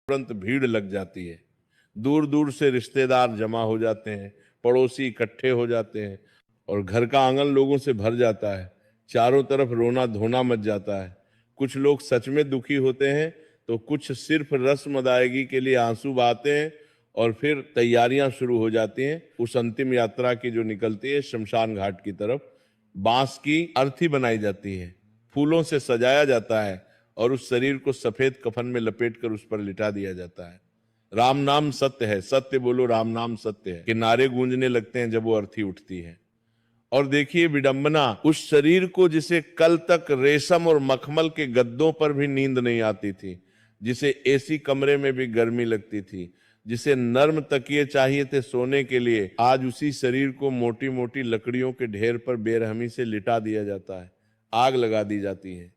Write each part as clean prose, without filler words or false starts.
तुरंत भीड़ लग जाती है। दूर दूर से रिश्तेदार जमा हो जाते हैं, पड़ोसी इकट्ठे हो जाते हैं और घर का आंगन लोगों से भर जाता है। चारों तरफ रोना धोना मच जाता है। कुछ लोग सच में दुखी होते हैं तो कुछ सिर्फ रस्म अदायगी के लिए आंसू बहाते हैं और फिर तैयारियां शुरू हो जाती हैं उस अंतिम यात्रा की जो निकलती है शमशान घाट की तरफ। बांस की अर्थी बनाई जाती है, फूलों से सजाया जाता है और उस शरीर को सफेद कफन में लपेटकर उस पर लिटा दिया जाता है। राम नाम सत्य है, सत्य बोलो राम नाम सत्य है, कि नारे गूंजने लगते हैं जब वो अर्थी उठती है। और देखिए विडंबना, उस शरीर को जिसे कल तक रेशम और मखमल के गद्दों पर भी नींद नहीं आती थी, जिसे एसी कमरे में भी गर्मी लगती थी, जिसे नर्म तकिए चाहिए थे सोने के लिए, आज उसी शरीर को मोटी मोटी लकड़ियों के ढेर पर बेरहमी से लिटा दिया जाता है, आग लगा दी जाती है।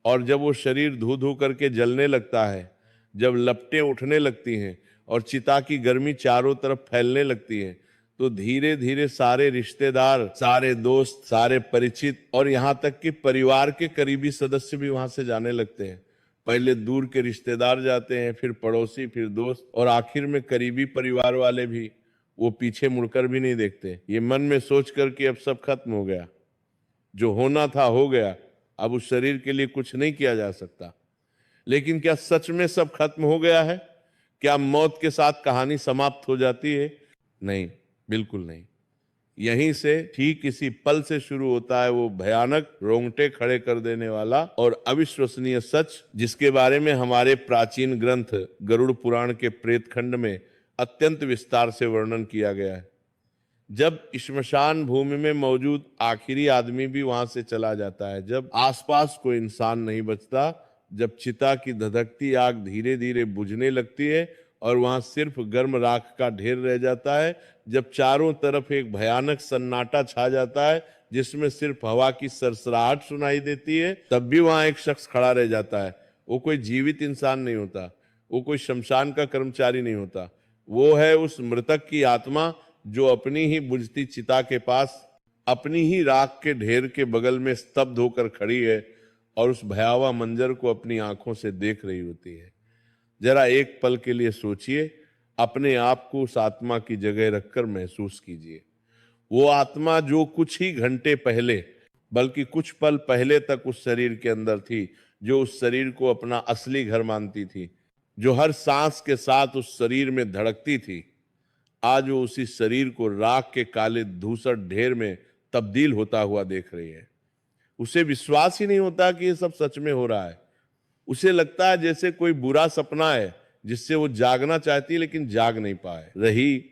और जब वो शरीर धू धू करके जलने लगता है, जब लपटें उठने लगती हैं और चिता की गर्मी चारों तरफ फैलने लगती है, तो धीरे धीरे सारे रिश्तेदार, सारे दोस्त, सारे परिचित और यहां तक कि परिवार के करीबी सदस्य भी वहां से जाने लगते हैं। पहले दूर के रिश्तेदार जाते हैं, फिर पड़ोसी, फिर दोस्त और आखिर में करीबी परिवार वाले भी। वो पीछे मुड़कर भी नहीं देखते, ये मन में सोच कर कि अब सब खत्म हो गया, जो होना था हो गया, अब उस शरीर के लिए कुछ नहीं किया जा सकता। लेकिन क्या सच में सब खत्म हो गया है? क्या मौत के साथ कहानी समाप्त हो जाती है? नहीं, बिल्कुल नहीं। यहीं से ठीक इसी पल से शुरू होता है वो भयानक, रोंगटे खड़े कर देने वाला और अविश्वसनीय सच, जिसके बारे में हमारे प्राचीन ग्रंथ गरुड़ पुराण के प्रेत खंड में अत्यंत विस्तार से वर्णन किया गया है। जब श्मशान भूमि में मौजूद आखिरी आदमी भी वहां से चला जाता है, जब आसपास कोई इंसान नहीं बचता, जब चिता की धधकती आग धीरे धीरे बुझने लगती है और वहां सिर्फ गर्म राख का ढेर रह जाता है, जब चारों तरफ एक भयानक सन्नाटा छा जाता है जिसमें सिर्फ हवा की सरसराहट सुनाई देती है, तब भी वहां एक शख्स खड़ा रह जाता है। वो कोई जीवित इंसान नहीं होता, वो कोई शमशान का कर्मचारी नहीं होता, वो है उस मृतक की आत्मा जो अपनी ही बुझती चिता के पास, अपनी ही राख के ढेर के बगल में स्तब्ध होकर खड़ी है और उस भयावह मंजर को अपनी आंखों से देख रही होती है। जरा एक पल के लिए सोचिए, अपने आप को उस आत्मा की जगह रखकर महसूस कीजिए। वो आत्मा जो कुछ ही घंटे पहले, बल्कि कुछ पल पहले तक उस शरीर के अंदर थी, जो उस शरीर को अपना असली घर मानती थी, जो हर सांस के साथ उस शरीर में धड़कती थी, आज वो उसी शरीर को राख के काले धूसर ढेर में तब्दील होता हुआ देख रही है। उसे विश्वास ही नहीं होता कि ये सब सच में हो रहा है। उसे लगता है जैसे कोई बुरा सपना है जिससे वो जागना चाहती है लेकिन जाग नहीं पाए रही।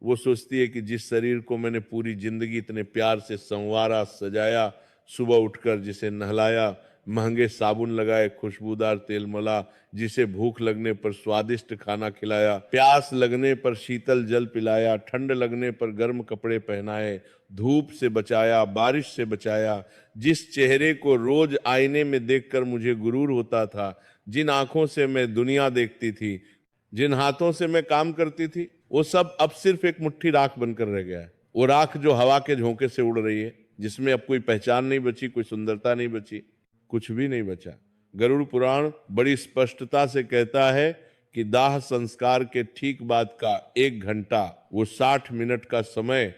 वो सोचती है कि जिस शरीर को मैंने पूरी जिंदगी इतने प्यार से संवारा, सजाया, सुबह उठकर जिसे नहलाया, महंगे साबुन लगाए, खुशबूदार तेल मला, जिसे भूख लगने पर स्वादिष्ट खाना खिलाया, प्यास लगने पर शीतल जल पिलाया, ठंड लगने पर गर्म कपड़े पहनाए, धूप से बचाया, बारिश से बचाया, जिस चेहरे को रोज आईने में देखकर मुझे गुरूर होता था, जिन आंखों से मैं दुनिया देखती थी, जिन हाथों से मैं काम करती थी, वो सब अब सिर्फ एक मुट्ठी राख बनकर रह गया है। वो राख जो हवा के झोंके से उड़ रही है, जिसमें अब कोई पहचान नहीं बची, कोई सुंदरता नहीं बची, कुछ भी नहीं बचा। गरुड़ पुराण बड़ी स्पष्टता से कहता है कि दाह संस्कार के ठीक बाद का 1 घंटा, वो 60 मिनट का समय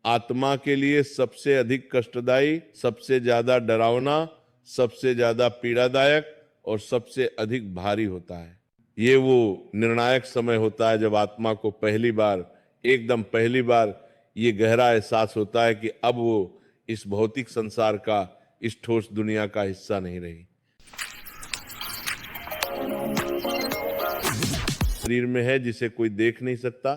आत्मा के लिए सबसे अधिक कष्टदायी, सबसे ज्यादा डरावना, सबसे ज्यादा पीड़ादायक और सबसे अधिक भारी होता है। ये वो निर्णायक समय होता है जब आत्मा को पहली बार, एकदम पहली बार ये गहरा एहसास होता है कि अब वो इस भौतिक संसार का, इस ठोस दुनिया का हिस्सा नहीं रही। शरीर में है जिसे कोई देख नहीं सकता,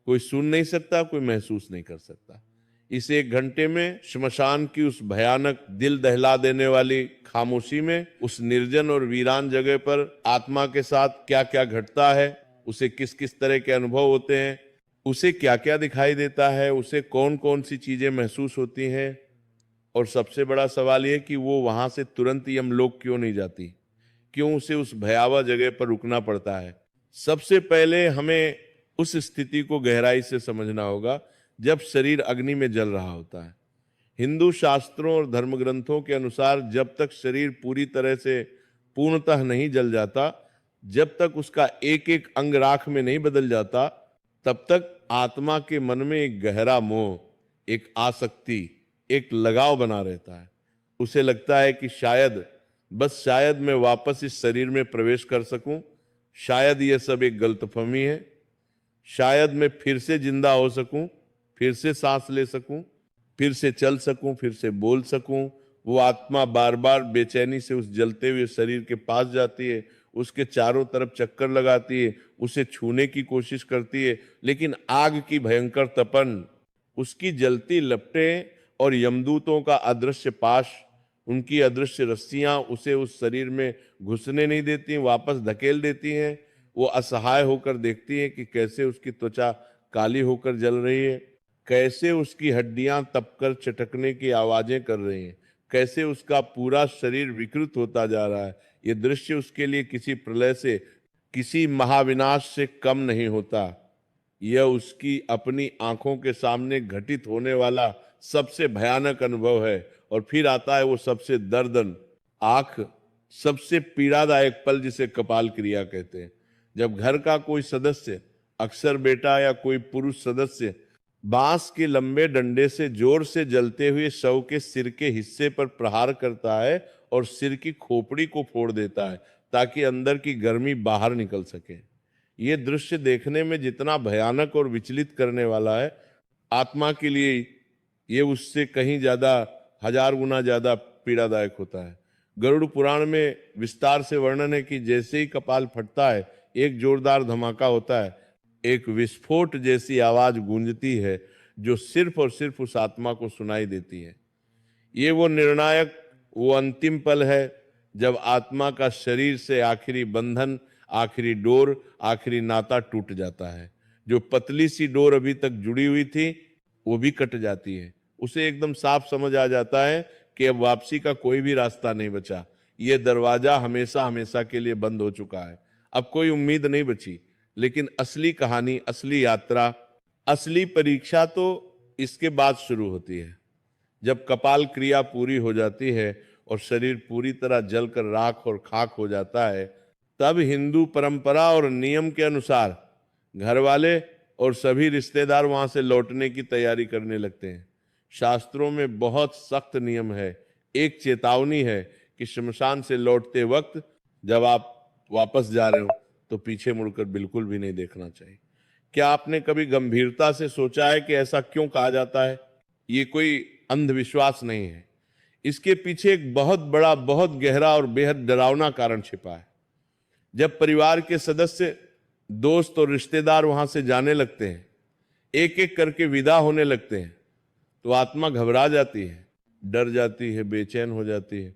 कोई सुन नहीं सकता, कोई महसूस नहीं कर सकता। इस 1 घंटे में श्मशान की उस भयानक, दिल दहला देने वाली खामोशी में, उस निर्जन और वीरान जगह पर आत्मा के साथ क्या क्या घटता है, उसे किस किस तरह के अनुभव होते हैं, उसे क्या क्या दिखाई देता है, उसे कौन कौन सी चीजें महसूस होती हैं, और सबसे बड़ा सवाल यह कि वो वहां से तुरंत यमलोक क्यों नहीं जाती, क्यों उसे उस भयावह जगह पर रुकना पड़ता है। सबसे पहले हमें उस स्थिति को गहराई से समझना होगा जब शरीर अग्नि में जल रहा होता है। हिंदू शास्त्रों और धर्म ग्रंथों के अनुसार जब तक शरीर पूरी तरह से पूर्णतः नहीं जल जाता, जब तक उसका एक एक अंग राख में नहीं बदल जाता, तब तक आत्मा के मन में एक गहरा मोह, एक आसक्ति, एक लगाव बना रहता है। उसे लगता है कि शायद, बस शायद मैं वापस इस शरीर में प्रवेश कर सकूं, शायद यह सब एक गलतफहमी है, शायद मैं फिर से जिंदा हो सकूं, फिर से सांस ले सकूं, फिर से चल सकूं, फिर से बोल सकूं। वो आत्मा बार बार बेचैनी से उस जलते हुए शरीर के पास जाती है, उसके चारों तरफ चक्कर लगाती है, उसे छूने की कोशिश करती है, लेकिन आग की भयंकर तपन, उसकी जलती लपटें और यमदूतों का अदृश्य पाश, उनकी अदृश्य रस्सियां उसे उस शरीर में घुसने नहीं देती, वापस धकेल देती हैं। वो असहाय होकर देखती है कि कैसे उसकी त्वचा काली होकर जल रही है, कैसे उसकी हड्डियां तपकर चटकने की आवाजें कर रही हैं, कैसे उसका पूरा शरीर विकृत होता जा रहा है। ये दृश्य उसके लिए किसी प्रलय से, किसी महाविनाश से कम नहीं होता। यह उसकी अपनी आंखों के सामने घटित होने वाला सबसे भयानक अनुभव है। और फिर आता है वो सबसे दर्दनाक, सबसे पीड़ादायक पल, जिसे कपाल क्रिया कहते हैं। जब घर का कोई सदस्य, अक्सर बेटा या कोई पुरुष सदस्य, बांस के लंबे डंडे से जोर से जलते हुए शव के सिर के हिस्से पर प्रहार करता है और सिर की खोपड़ी को फोड़ देता है ताकि अंदर की गर्मी बाहर निकल सके। ये दृश्य देखने में जितना भयानक और विचलित करने वाला है, आत्मा के लिए ये उससे कहीं ज्यादा, 1000 गुना ज्यादा पीड़ादायक होता है। गरुड़ पुराण में विस्तार से वर्णन है कि जैसे ही कपाल फटता है, एक जोरदार धमाका होता है, एक विस्फोट जैसी आवाज गूंजती है जो सिर्फ और सिर्फ उस आत्मा को सुनाई देती है। ये वो निर्णायक, वो अंतिम पल है जब आत्मा का शरीर से आखिरी बंधन, आखिरी डोर, आखिरी नाता टूट जाता है। जो पतली सी डोर अभी तक जुड़ी हुई थी, वो भी कट जाती है। उसे एकदम साफ समझ आ जाता है कि अब वापसी का कोई भी रास्ता नहीं बचा, ये दरवाजा हमेशा हमेशा के लिए बंद हो चुका है, अब कोई उम्मीद नहीं बची। लेकिन असली कहानी, असली यात्रा, असली परीक्षा तो इसके बाद शुरू होती है। जब कपाल क्रिया पूरी हो जाती है और शरीर पूरी तरह जलकर राख और खाक हो जाता है, तब हिंदू परंपरा और नियम के अनुसार घर वाले और सभी रिश्तेदार वहां से लौटने की तैयारी करने लगते हैं। शास्त्रों में बहुत सख्त नियम है, एक चेतावनी है कि श्मशान से लौटते वक्त जब आप वापस जा रहे हो तो पीछे मुड़कर बिल्कुल भी नहीं देखना चाहिए। क्या आपने कभी गंभीरता से सोचा है कि ऐसा क्यों कहा जाता है? ये कोई अंधविश्वास नहीं है, इसके पीछे एक बहुत बड़ा, बहुत गहरा और बेहद डरावना कारण छिपा है। जब परिवार के सदस्य, दोस्त और रिश्तेदार वहां से जाने लगते हैं, एक एक करके विदा होने लगते हैं, तो आत्मा घबरा जाती है, डर जाती है, बेचैन हो जाती है।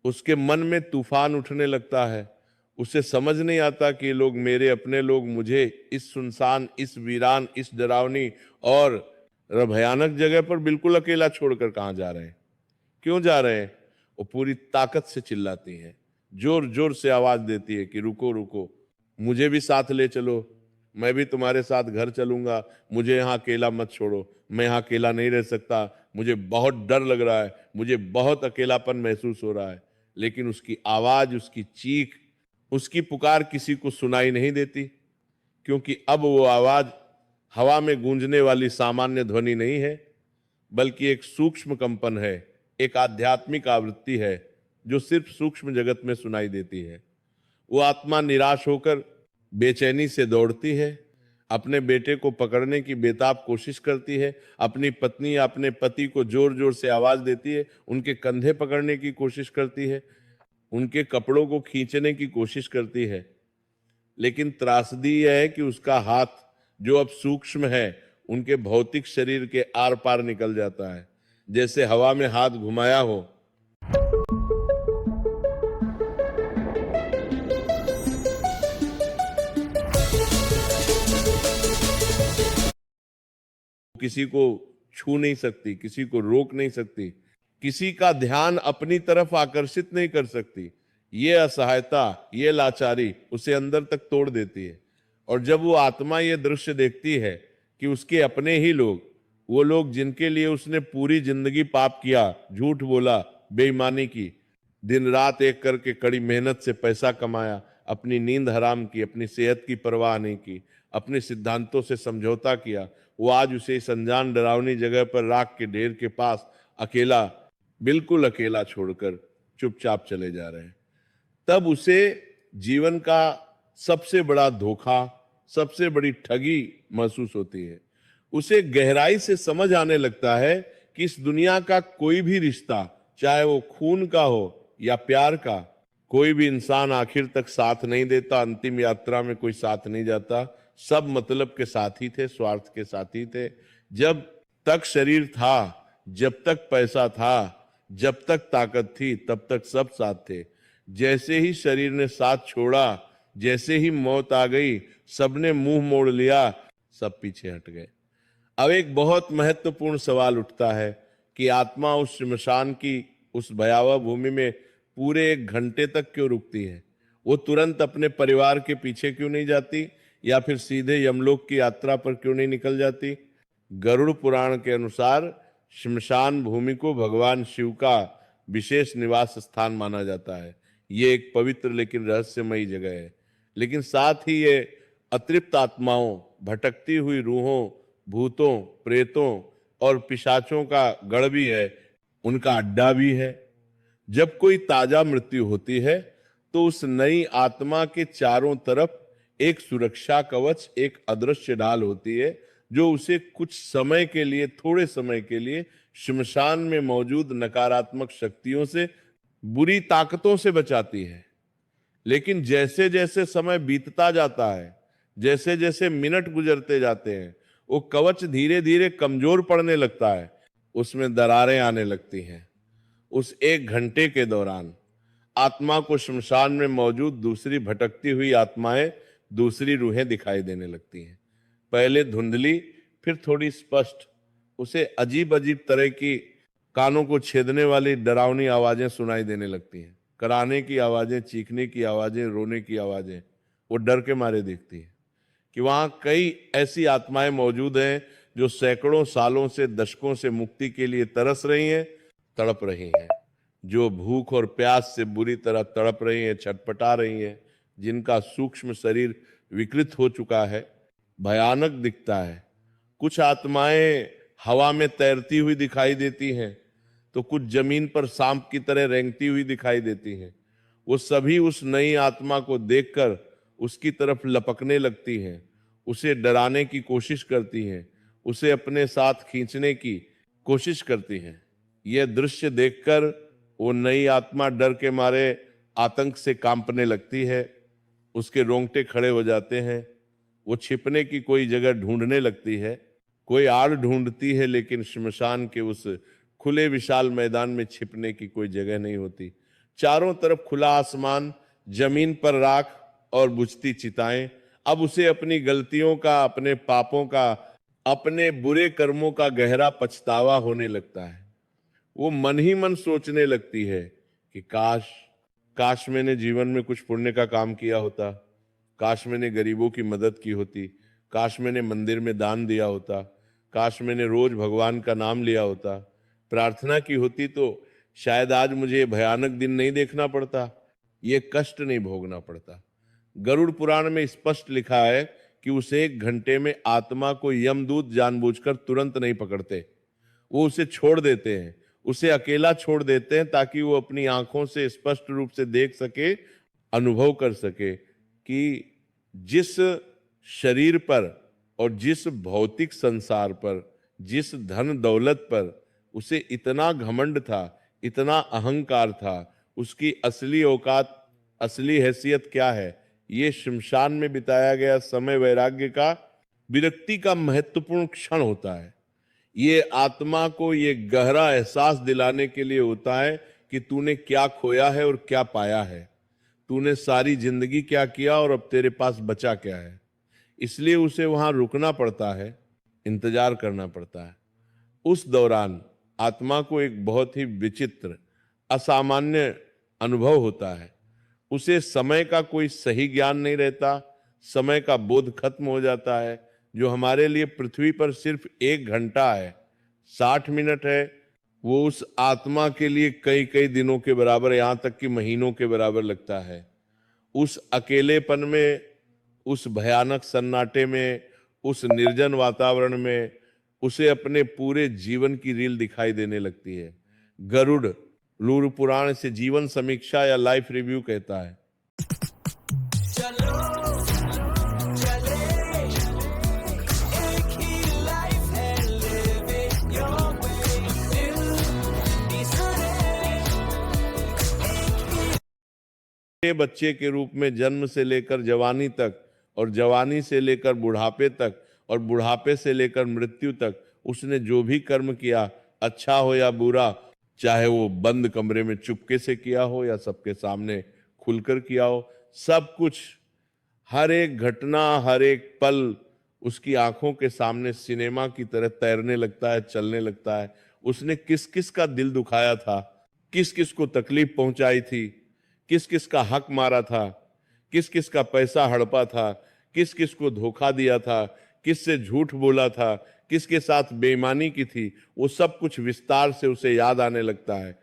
उसके मन में तूफान उठने लगता है। उसे समझ नहीं आता कि ये लोग मेरे अपने लोग मुझे इस सुनसान, इस वीरान, इस डरावनी और भयानक जगह पर बिल्कुल अकेला छोड़कर कहां जा रहे हैं, क्यों जा रहे हैं। वो पूरी ताकत से चिल्लाती है, जोर जोर से आवाज देती है कि रुको रुको, मुझे भी साथ ले चलो, मैं भी तुम्हारे साथ घर चलूंगा, मुझे यहाँ अकेला मत छोड़ो, मैं यहाँ अकेला नहीं रह सकता, मुझे बहुत डर लग रहा है, मुझे बहुत अकेलापन महसूस हो रहा है। लेकिन उसकी आवाज, उसकी चीख, उसकी पुकार किसी को सुनाई नहीं देती, क्योंकि अब वो आवाज हवा में गूंजने वाली सामान्य ध्वनि नहीं है, बल्कि एक सूक्ष्म कंपन है, एक आध्यात्मिक आवृत्ति है जो सिर्फ सूक्ष्म जगत में सुनाई देती है। वो आत्मा निराश होकर बेचैनी से दौड़ती है, अपने बेटे को पकड़ने की बेताब कोशिश करती है, अपनी पत्नी या अपने पति को जोर जोर से आवाज देती है, उनके कंधे पकड़ने की कोशिश करती है, उनके कपड़ों को खींचने की कोशिश करती है। लेकिन त्रासदी यह है कि उसका हाथ, जो अब सूक्ष्म है, उनके भौतिक शरीर के आर पार निकल जाता है, जैसे हवा में हाथ घुमाया हो। किसी को छू नहीं सकती, किसी को रोक नहीं सकती, किसी का ध्यान अपनी तरफ आकर्षित नहीं कर सकती। ये असहायता, ये लाचारी उसे अंदर तक तोड़ देती है। और जब वो आत्मा ये दृश्य देखती है कि उसके अपने ही लोग, वो लोग जिनके लिए उसने पूरी जिंदगी पाप किया, झूठ बोला, बेईमानी की, दिन रात एक करके कड़ी मेहनत से पैसा कमाया, अपनी नींद हराम की, अपनी सेहत की परवाह नहीं की, अपने सिद्धांतों से समझौता किया, वो आज उसे इस अनजान डरावनी जगह पर राख के ढेर के पास अकेला, बिल्कुल अकेला छोड़कर चुपचाप चले जा रहे हैं। तब उसे जीवन का सबसे बड़ा धोखा, सबसे बड़ी ठगी महसूस होती है। उसे गहराई से समझ आने लगता है कि इस दुनिया का कोई भी रिश्ता, चाहे वो खून का हो या प्यार का, कोई भी इंसान आखिर तक साथ नहीं देता, अंतिम यात्रा में कोई साथ नहीं जाता। सब मतलब के साथी थे, स्वार्थ के साथी थे। जब तक शरीर था, जब तक पैसा था, जब तक ताकत थी, तब तक सब साथ थे। जैसे ही शरीर ने साथ छोड़ा, जैसे ही मौत आ गई, सबने मुंह मोड़ लिया, सब पीछे हट गए। अब एक बहुत महत्वपूर्ण सवाल उठता है कि आत्मा उस श्मशान की, उस भयावह भूमि में पूरे 1 घंटे तक क्यों रुकती है? वो तुरंत अपने परिवार के पीछे क्यों नहीं जाती, या फिर सीधे यमलोक की यात्रा पर क्यों नहीं निकल जाती? गरुड़ पुराण के अनुसार श्मशान भूमि को भगवान शिव का विशेष निवास स्थान माना जाता है। ये एक पवित्र लेकिन रहस्यमयी जगह है। लेकिन साथ ही ये अतृप्त आत्माओं, भटकती हुई रूहों, भूतों, प्रेतों और पिशाचों का गढ़ भी है, उनका अड्डा भी है। जब कोई ताजा मृत्यु होती है तो उस नई आत्मा के चारों तरफ एक सुरक्षा कवच, एक अदृश्य ढाल होती है, जो उसे कुछ समय के लिए, थोड़े समय के लिए श्मशान में मौजूद नकारात्मक शक्तियों से, बुरी ताकतों से बचाती है। लेकिन जैसे जैसे समय बीतता जाता है, जैसे जैसे मिनट गुजरते जाते हैं, वो कवच धीरे धीरे कमजोर पड़ने लगता है, उसमें दरारें आने लगती हैं। उस 1 घंटे के दौरान आत्मा को श्मशान में मौजूद दूसरी भटकती हुई आत्माएं, दूसरी रूहें दिखाई देने लगती हैं। पहले धुंधली, फिर थोड़ी स्पष्ट। उसे अजीब अजीब तरह की, कानों को छेदने वाली डरावनी आवाजें सुनाई देने लगती हैं। कराहने की आवाजें, चीखने की आवाजें, रोने की आवाजें। वो डर के मारे देखती है कि वहां कई ऐसी आत्माएं मौजूद हैं जो सैकड़ों सालों से, दशकों से मुक्ति के लिए तरस रही हैं, तड़प रही हैं, जो भूख और प्यास से बुरी तरह तड़प रही हैं, छटपटा रही हैं, जिनका सूक्ष्म शरीर विकृत हो चुका है, भयानक दिखता है। कुछ आत्माएं हवा में तैरती हुई दिखाई देती हैं, तो कुछ जमीन पर सांप की तरह रेंगती हुई दिखाई देती हैं। वो सभी उस नई आत्मा को देखकर उसकी तरफ लपकने लगती हैं, उसे डराने की कोशिश करती हैं, उसे अपने साथ खींचने की कोशिश करती हैं। यह दृश्य देखकर वो नई आत्मा डर के मारे आतंक से कांपने लगती है, उसके रोंगटे खड़े हो जाते हैं। वो छिपने की कोई जगह ढूंढने लगती है, कोई आड़ ढूंढती है, लेकिन श्मशान के उस खुले विशाल मैदान में छिपने की कोई जगह नहीं होती। चारों तरफ खुला आसमान, जमीन पर राख और बुझती चिताएं। अब उसे अपनी गलतियों का, अपने पापों का, अपने बुरे कर्मों का गहरा पछतावा होने लगता है। वो मन ही मन सोचने लगती है कि काश, काश मैंने जीवन में कुछ पुण्य का काम किया होता, काश मैंने गरीबों की मदद की होती, काश मैंने मंदिर में दान दिया होता, काश मैंने रोज भगवान का नाम लिया होता, प्रार्थना की होती, तो शायद आज मुझे ये भयानक दिन नहीं देखना पड़ता, ये कष्ट नहीं भोगना पड़ता। गरुड़ पुराण में स्पष्ट लिखा है कि उस 1 घंटे में आत्मा को यमदूत जानबूझकर तुरंत नहीं पकड़ते, वो उसे छोड़ देते हैं, उसे अकेला छोड़ देते हैं, ताकि वो अपनी आंखों से स्पष्ट रूप से देख सके, अनुभव कर सके कि जिस शरीर पर और जिस भौतिक संसार पर, जिस धन दौलत पर उसे इतना घमंड था, इतना अहंकार था, उसकी असली औकात, असली हैसियत क्या है। ये शमशान में बिताया गया समय वैराग्य का, विरक्ति का महत्वपूर्ण क्षण होता है। ये आत्मा को ये गहरा एहसास दिलाने के लिए होता है कि तूने क्या खोया है और क्या पाया है, तूने सारी जिंदगी क्या किया और अब तेरे पास बचा क्या है। इसलिए उसे वहां रुकना पड़ता है, इंतजार करना पड़ता है। उस दौरान आत्मा को एक बहुत ही विचित्र, असामान्य अनुभव होता है। उसे समय का कोई सही ज्ञान नहीं रहता, समय का बोध खत्म हो जाता है। जो हमारे लिए पृथ्वी पर सिर्फ 1 घंटा है, 60 मिनट है, वो उस आत्मा के लिए कई कई दिनों के बराबर, यहां तक कि महीनों के बराबर लगता है। उस अकेलेपन में, उस भयानक सन्नाटे में, उस निर्जन वातावरण में उसे अपने पूरे जीवन की रील दिखाई देने लगती है। गरुड़ लूर पुराण से जीवन समीक्षा या लाइफ रिव्यू कहता है, बच्चे के रूप में जन्म से लेकर जवानी तक, और जवानी से लेकर बुढ़ापे तक, और बुढ़ापे से लेकर मृत्यु तक उसने जो भी कर्म किया, अच्छा हो या बुरा, चाहे वो बंद कमरे में चुपके से किया हो या सबके सामने खुलकर किया हो, सब कुछ, हर एक घटना, हर एक पल उसकी आंखों के सामने सिनेमा की तरह तैरने लगता है, चलने लगता है। उसने किस किस का दिल दुखाया था, किस किस को तकलीफ पहुंचाई थी, किस किस का हक मारा था, किस किस का पैसा हड़पा था, किस किस को धोखा दिया था, किस से झूठ बोला था, किसके साथ बेईमानी की थी, वो सब कुछ विस्तार से उसे याद आने लगता है,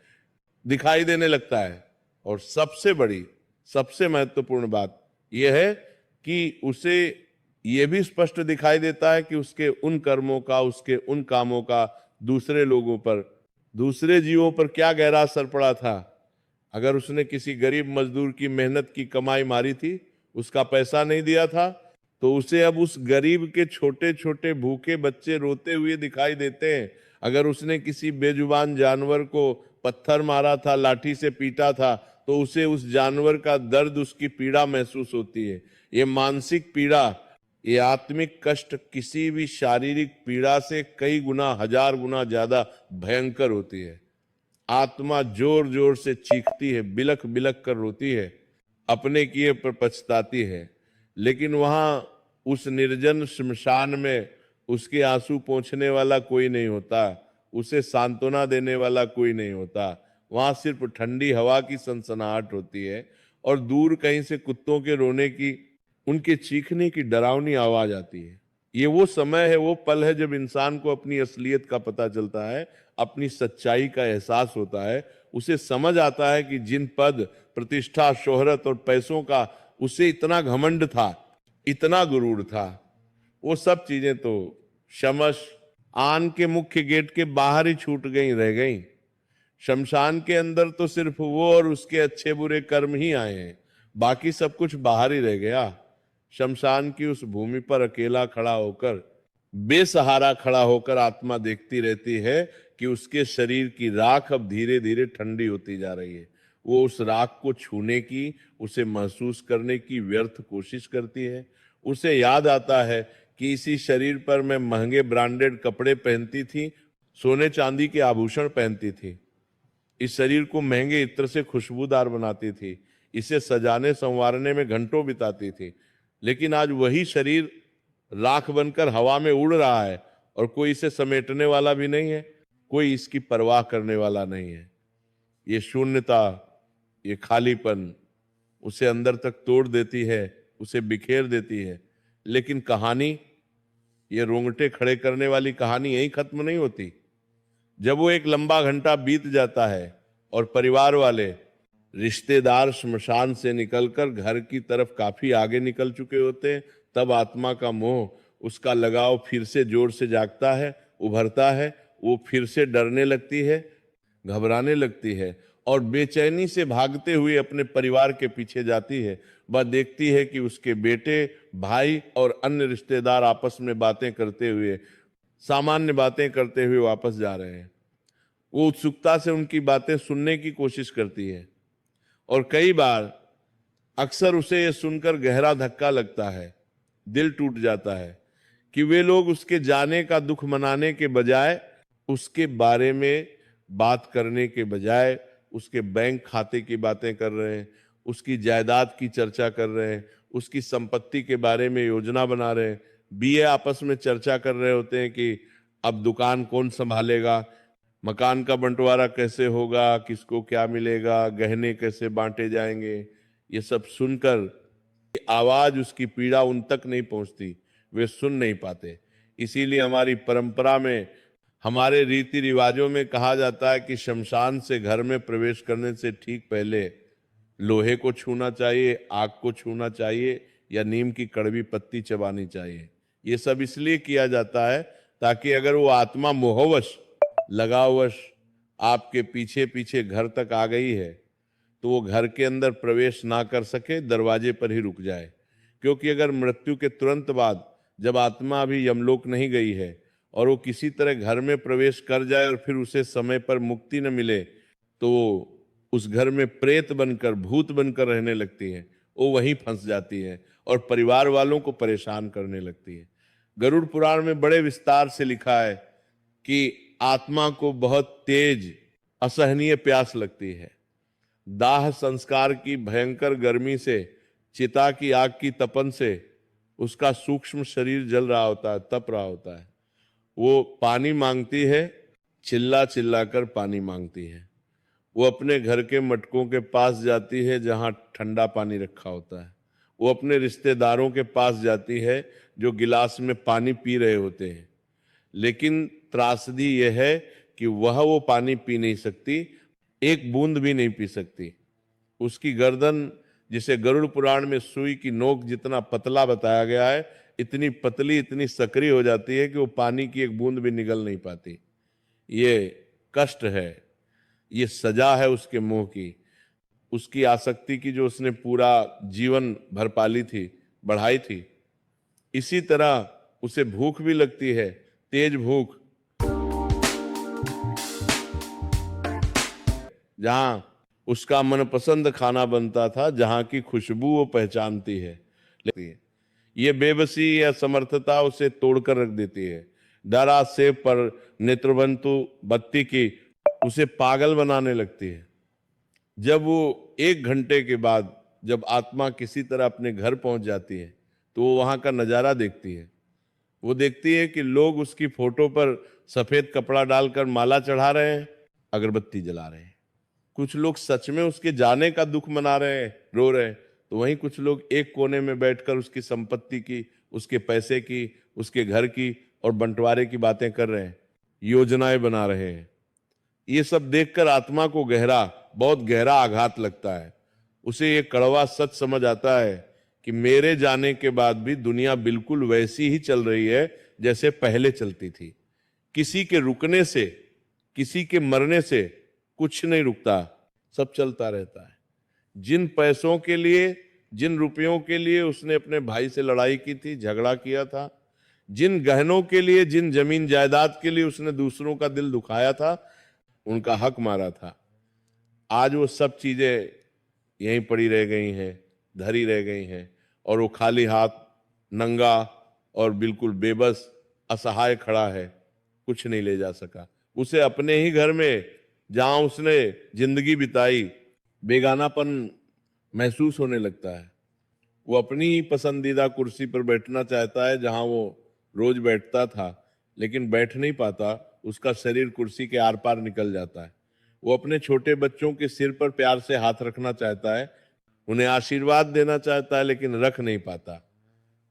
दिखाई देने लगता है। और सबसे बड़ी, सबसे महत्वपूर्ण बात यह है कि उसे यह भी स्पष्ट दिखाई देता है कि उसके उन कर्मों का, उसके उन कामों का दूसरे लोगों पर, दूसरे जीवों पर क्या गहरा असर पड़ा था। अगर उसने किसी गरीब मजदूर की मेहनत की कमाई मारी थी, उसका पैसा नहीं दिया था, तो उसे अब उस गरीब के छोटे छोटे भूखे बच्चे रोते हुए दिखाई देते हैं। अगर उसने किसी बेजुबान जानवर को पत्थर मारा था, लाठी से पीटा था, तो उसे उस जानवर का दर्द, उसकी पीड़ा महसूस होती है। ये मानसिक पीड़ा, ये आत्मिक कष्ट किसी भी शारीरिक पीड़ा से कई गुना, हजार गुना ज्यादा भयंकर होती है। आत्मा जोर जोर से चीखती है, बिलख बिलख कर रोती है, अपने किए पर पछताती है। लेकिन वहां उस निर्जन श्मशान में उसके आंसू पोंछने वाला कोई नहीं होता, उसे सांत्वना देने वाला कोई नहीं होता। वहां सिर्फ ठंडी हवा की सनसनाहट होती है और दूर कहीं से कुत्तों के रोने की, उनके चीखने की डरावनी आवाज आती है। ये वो समय है, वो पल है जब इंसान को अपनी असलियत का पता चलता है, अपनी सच्चाई का एहसास होता है। उसे समझ आता है कि जिन पद, प्रतिष्ठा, शोहरत और पैसों का उसे इतना घमंड था, इतना गुरूर था, वो सब चीजें तो शमश आन के मुख्य गेट के बाहर ही छूट गई, रह गई। शमशान के अंदर तो सिर्फ वो और उसके अच्छे बुरे कर्म ही आए हैं, बाकी सब कुछ बाहर ही रह गया। शमशान की उस भूमि पर अकेला खड़ा होकर, बेसहारा खड़ा होकर आत्मा देखती रहती है कि उसके शरीर की राख अब धीरे धीरे ठंडी होती जा रही है। वो उस राख को छूने की, उसे महसूस करने की व्यर्थ कोशिश करती है। उसे याद आता है कि इसी शरीर पर मैं महंगे ब्रांडेड कपड़े पहनती थी, सोने चांदी के आभूषण पहनती थी, इस शरीर को महंगे इत्र से खुशबूदार बनाती थी, इसे सजाने संवारने में घंटों बिताती थी। लेकिन आज वही शरीर राख बनकर हवा में उड़ रहा है और कोई इसे समेटने वाला भी नहीं है, कोई इसकी परवाह करने वाला नहीं है। ये शून्यता, ये खालीपन उसे अंदर तक तोड़ देती है, उसे बिखेर देती है। लेकिन कहानी, ये रोंगटे खड़े करने वाली कहानी यहीं खत्म नहीं होती। जब वो एक लंबा घंटा बीत जाता है और परिवार वाले, रिश्तेदार श्मशान से निकलकर घर की तरफ काफी आगे निकल चुके होते हैं, तब आत्मा का मोह, उसका लगाव फिर से जोर से जागता है, उभरता है। वो फिर से डरने लगती है, घबराने लगती है और बेचैनी से भागते हुए अपने परिवार के पीछे जाती है। वह देखती है कि उसके बेटे, भाई और अन्य रिश्तेदार आपस में बातें करते हुए, सामान्य बातें करते हुए वापस जा रहे हैं। वो उत्सुकता से उनकी बातें सुनने की कोशिश करती है और कई बार, अक्सर उसे यह सुनकर गहरा धक्का लगता है, दिल टूट जाता है कि वे लोग उसके जाने का दुख मनाने के बजाय, उसके बारे में बात करने के बजाय उसके बैंक खाते की बातें कर रहे हैं, उसकी जायदाद की चर्चा कर रहे हैं, उसकी संपत्ति के बारे में योजना बना रहे हैं। बीए आपस में चर्चा कर रहे होते हैं कि अब दुकान कौन संभालेगा, मकान का बंटवारा कैसे होगा, किसको क्या मिलेगा, गहने कैसे बांटे जाएंगे। ये सब सुनकर आवाज, उसकी पीड़ा उन तक नहीं पहुंचती, वे सुन नहीं पाते। इसीलिए हमारी परंपरा में, हमारे रीति रिवाजों में कहा जाता है कि शमशान से घर में प्रवेश करने से ठीक पहले लोहे को छूना चाहिए, आग को छूना चाहिए, या नीम की कड़वी पत्ती चबानी चाहिए। ये सब इसलिए किया जाता है ताकि अगर वो आत्मा मोहवश, लगावश आपके पीछे पीछे घर तक आ गई है तो वो घर के अंदर प्रवेश ना कर सके, दरवाजे पर ही रुक जाए। क्योंकि अगर मृत्यु के तुरंत बाद जब आत्मा अभी यमलोक नहीं गई है और वो किसी तरह घर में प्रवेश कर जाए और फिर उसे समय पर मुक्ति न मिले तो वो उस घर में प्रेत बनकर, भूत बनकर रहने लगती है, वो वहीं फंस जाती है और परिवार वालों को परेशान करने लगती है। गरुड़ पुराण में बड़े विस्तार से लिखा है कि आत्मा को बहुत तेज असहनीय प्यास लगती है। दाह संस्कार की भयंकर गर्मी से, चिता की आग की तपन से उसका सूक्ष्म शरीर जल रहा होता है, तप रहा होता है। वो पानी मांगती है, चिल्ला चिल्ला कर पानी मांगती है। वो अपने घर के मटकों के पास जाती है जहां ठंडा पानी रखा होता है। वो अपने रिश्तेदारों के पास जाती है जो गिलास में पानी पी रहे होते हैं। लेकिन त्रासदी यह है कि वह वो पानी पी नहीं सकती, एक बूंद भी नहीं पी सकती। उसकी गर्दन, जिसे गरुड़ पुराण में सुई की नोक जितना पतला बताया गया है, इतनी पतली, इतनी सकरी हो जाती है कि वो पानी की एक बूंद भी निगल नहीं पाती। ये कष्ट है, ये सजा है उसके मोह की, उसकी आसक्ति की जो उसने पूरा जीवन भर पाली थी, बढ़ाई थी। इसी तरह उसे भूख भी लगती है, तेज भूख, जहां उसका मनपसंद खाना बनता था, जहां की खुशबू वो पहचानती है, लेती है। ये बेबसी या समर्थता उसे तोड़कर रख देती है। डरा सेब पर नेत्रबंतु बत्ती की उसे पागल बनाने लगती है। जब वो 1 घंटे के बाद जब आत्मा किसी तरह अपने घर पहुंच जाती है तो वो वहां का नजारा देखती है। वो देखती है कि लोग उसकी फोटो पर सफेद कपड़ा डालकर माला चढ़ा रहे हैं, अगरबत्ती जला रहे हैं। कुछ लोग सच में उसके जाने का दुख मना रहे हैं, रो रहे हैं, तो वहीं कुछ लोग एक कोने में बैठकर उसकी संपत्ति की, उसके पैसे की, उसके घर की और बंटवारे की बातें कर रहे हैं, योजनाएं बना रहे हैं। ये सब देखकर आत्मा को बहुत गहरा आघात लगता है। उसे ये कड़वा सच समझ आता है कि मेरे जाने के बाद भी दुनिया बिल्कुल वैसी ही चल रही है जैसे पहले चलती थी। किसी के रुकने से, किसी के मरने से कुछ नहीं रुकता, सब चलता रहता है। जिन पैसों के लिए, जिन रुपयों के लिए उसने अपने भाई से लड़ाई की थी, झगड़ा किया था, जिन गहनों के लिए, जिन जमीन जायदाद के लिए उसने दूसरों का दिल दुखाया था, उनका हक मारा था, आज वो सब चीजें यहीं पड़ी रह गई हैं, धरी रह गई हैं, और वो खाली हाथ, नंगा और बिल्कुल बेबस, असहाय खड़ा है, कुछ नहीं ले जा सका। उसे अपने ही घर में, जहां उसने जिंदगी बिताई, बेगानापन महसूस होने लगता है। वो अपनी ही पसंदीदा कुर्सी पर बैठना चाहता है जहां वो रोज बैठता था, लेकिन बैठ नहीं पाता, उसका शरीर कुर्सी के आर पार निकल जाता है। वो अपने छोटे बच्चों के सिर पर प्यार से हाथ रखना चाहता है, उन्हें आशीर्वाद देना चाहता है, लेकिन रख नहीं पाता।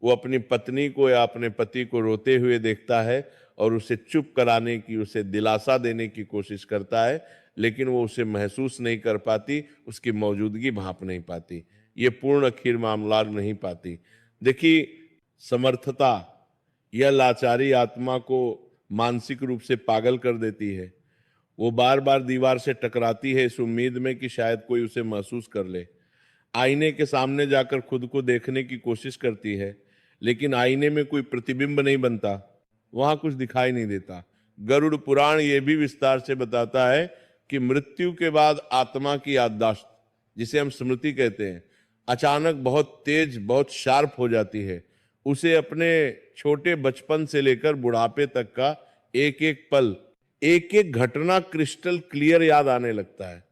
वो अपनी पत्नी को या अपने पति को रोते हुए देखता है और उसे चुप कराने की, उसे दिलासा देने की कोशिश करता है, लेकिन वो उसे महसूस नहीं कर पाती, उसकी मौजूदगी भांप नहीं पाती, ये पूर्ण खीर मामला नहीं पाती। देखिए, समर्थता, यह लाचारी आत्मा को मानसिक रूप से पागल कर देती है। वो बार बार दीवार से टकराती है इस उम्मीद में कि शायद कोई उसे महसूस कर ले। आईने के सामने जाकर खुद को देखने की कोशिश करती है, लेकिन आईने में कोई प्रतिबिंब नहीं बनता, वहां कुछ दिखाई नहीं देता। गरुड़ पुराण ये भी विस्तार से बताता है कि मृत्यु के बाद आत्मा की याददाश्त, जिसे हम स्मृति कहते हैं, अचानक बहुत तेज, बहुत शार्प हो जाती है। उसे अपने छोटे बचपन से लेकर बुढ़ापे तक का एक एक पल, एक एक घटना क्रिस्टल क्लियर याद आने लगता है।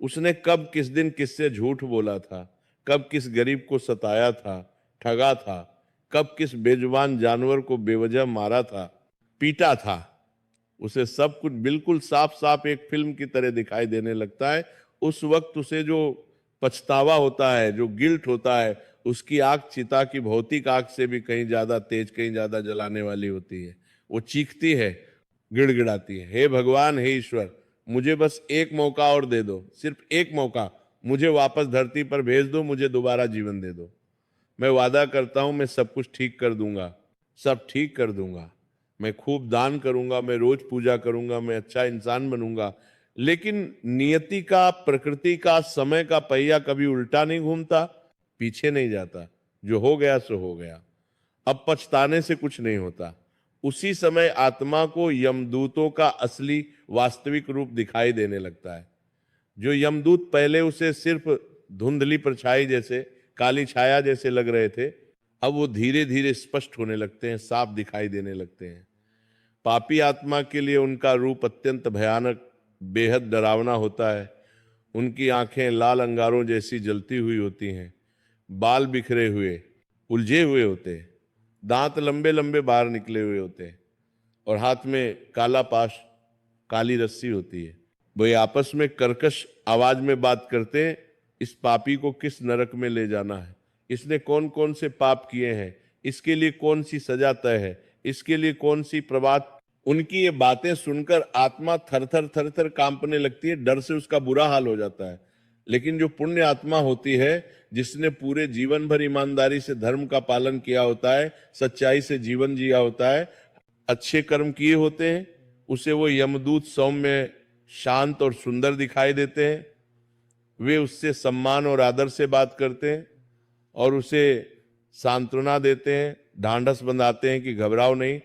उसने कब किस दिन किससे झूठ बोला था, कब किस गरीब को सताया था, ठगा था, कब किस बेजुबान जानवर को बेवजह मारा था, पीटा था। उसे सब कुछ बिल्कुल साफ साफ एक फिल्म की तरह दिखाई देने लगता है। उस वक्त उसे जो पछतावा होता है, जो गिल्ट होता है, उसकी आग चिता की भौतिक आग से भी कहीं ज्यादा तेज, कहीं ज्यादा जलाने वाली होती है। वो चीखती है, गिड़गिड़ाती है, हे भगवान, हे ईश्वर, मुझे बस एक मौका और दे दो, सिर्फ एक मौका, मुझे वापस धरती पर भेज दो, मुझे दोबारा जीवन दे दो। मैं वादा करता हूं मैं सब कुछ ठीक कर दूंगा, सब ठीक कर दूंगा। मैं खूब दान करूंगा, मैं रोज पूजा करूंगा, मैं अच्छा इंसान बनूंगा। लेकिन नियति का, प्रकृति का, समय का पहिया कभी उल्टा नहीं घूमता, पीछे नहीं जाता। जो हो गया सो हो गया। अब पछताने से कुछ नहीं होता। उसी समय आत्मा को यमदूतों का असली वास्तविक रूप दिखाई देने लगता है। जो यमदूत पहले उसे सिर्फ धुंधली परछाई जैसे, काली छाया जैसे लग रहे थे, अब वो धीरे धीरे स्पष्ट होने लगते हैं, साफ दिखाई देने लगते हैं। पापी आत्मा के लिए उनका रूप अत्यंत भयानक, बेहद डरावना होता है। उनकी आंखें लाल अंगारों जैसी जलती हुई होती हैं, बाल बिखरे हुए, उलझे हुए होते हैं, दांत लंबे लंबे बाहर निकले हुए होते हैं, और हाथ में काला पाश, काली रस्सी होती है। वो आपस में कर्कश आवाज में बात करते हैं, इस पापी को किस नरक में ले जाना है, इसने कौन कौन से पाप किए हैं, इसके लिए कौन सी सजा तय है, इसके लिए कौन सी प्रभात। उनकी ये बातें सुनकर आत्मा थर थर थर थर कांपने लगती है, डर से उसका बुरा हाल हो जाता है। लेकिन जो पुण्य आत्मा होती है, जिसने पूरे जीवन भर ईमानदारी से धर्म का पालन किया होता है, सच्चाई से जीवन जिया होता है, अच्छे कर्म किए होते हैं, उसे वो यमदूत सौम्य, शांत और सुंदर दिखाई देते हैं। वे उससे सम्मान और आदर से बात करते हैं और उसे सांत्वना देते हैं, ढांढस बंधाते हैं कि घबराओ नहीं,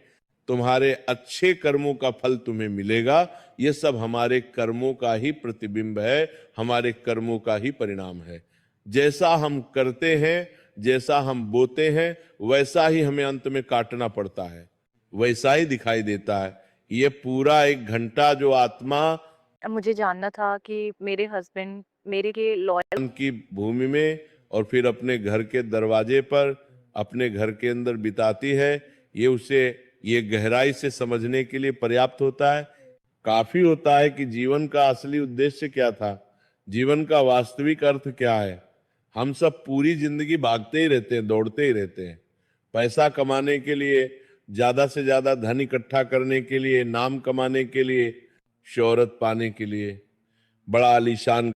तुम्हारे अच्छे कर्मों का फल तुम्हें मिलेगा। ये सब हमारे कर्मों का ही प्रतिबिंब है, हमारे कर्मों का ही परिणाम है। जैसा हम करते हैं, जैसा हम बोते हैं, वैसा ही हमें अंत में काटना पड़ता है, वैसा ही दिखाई देता है। ये पूरा 1 घंटा जो आत्मा मुझे जानना था कि मेरे हस्बैंड मेरे लिए लॉयल की भूमि में और फिर अपने घर के दरवाजे पर, अपने घर के अंदर बिताती है, ये उसे ये गहराई से समझने के लिए पर्याप्त होता है, काफी होता है कि जीवन का असली उद्देश्य क्या था, जीवन का वास्तविक अर्थ क्या है। हम सब पूरी जिंदगी भागते ही रहते हैं, दौड़ते ही रहते हैं, पैसा कमाने के लिए, ज्यादा से ज्यादा धन इकट्ठा करने के लिए, नाम कमाने के लिए, शोहरत पाने के लिए, बड़ा आलीशान